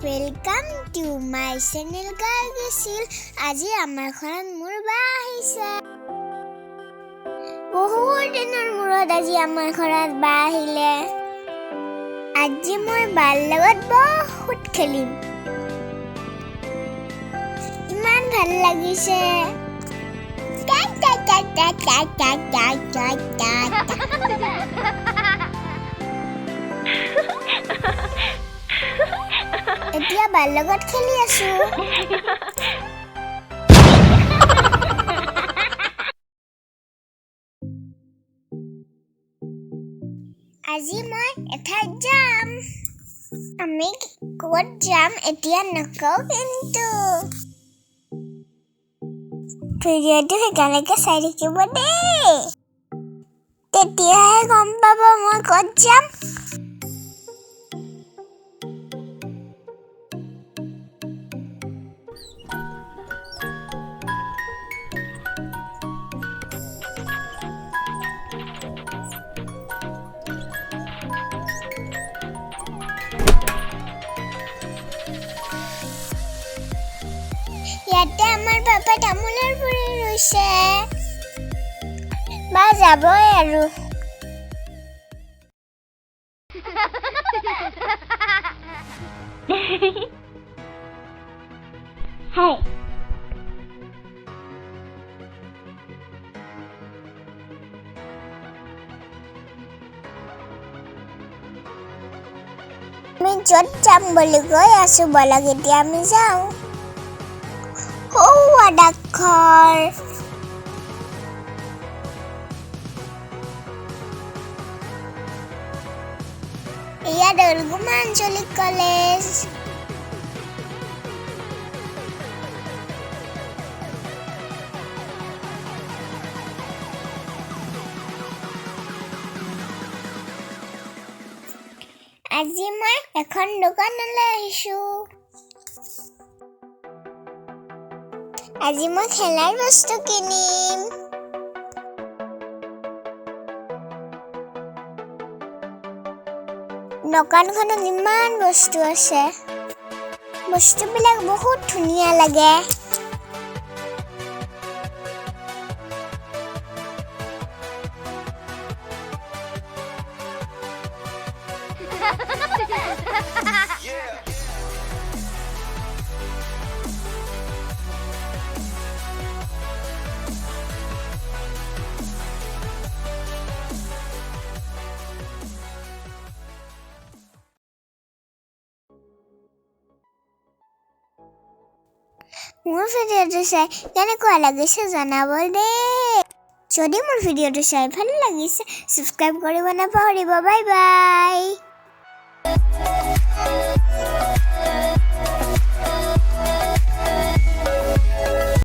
Welcome to my channel gargi. আজি আমাৰ ঘৰত মোৰ বা আহিছে বহুত দিনৰ মূৰত আজি আমাৰ ঘৰত বা আহিলে আজি মই বাৰ লগত বহুত খেলিম ইমান ভাল লাগিছে এতিয়া বাৰ লগত খেলি আছো আজি মই এঠাইত যাম আমি ক'ত যাম এতিয়া নকওঁ কিন্তু ভিডিঅ'টো সেইকাৰণে চাই থাকিব দেই তেতিয়াহে গম পাব মই ক'ত যাম ইয়াতে আমাৰ পাপা তামোলৰ পুলি ৰুইছে বা যাবই আৰু হাই আমি য'ত যাম বুলি কৈ আছো বলক এতিয়া আমি যাওঁ ডাক্তৰ এয়া দৌলগুমা আঞ্চলিক কলেজ আজি মই এখন দোকানলৈ আহিছো আজি মই খেলাৰ বস্তু কিনিম দোকানখনত ইমান বস্তু আছে বস্তুবিলাক বহুত ধুনীয়া লাগে মোৰ ভিডিঅ'টো চাই কেনেকুৱা লাগিছে জনাব দেই যদি মোৰ ভিডিঅ'টো চাই ভাল লাগিছে সাবস্ক্ৰাইব কৰিব নাপাহৰিব বাই বাই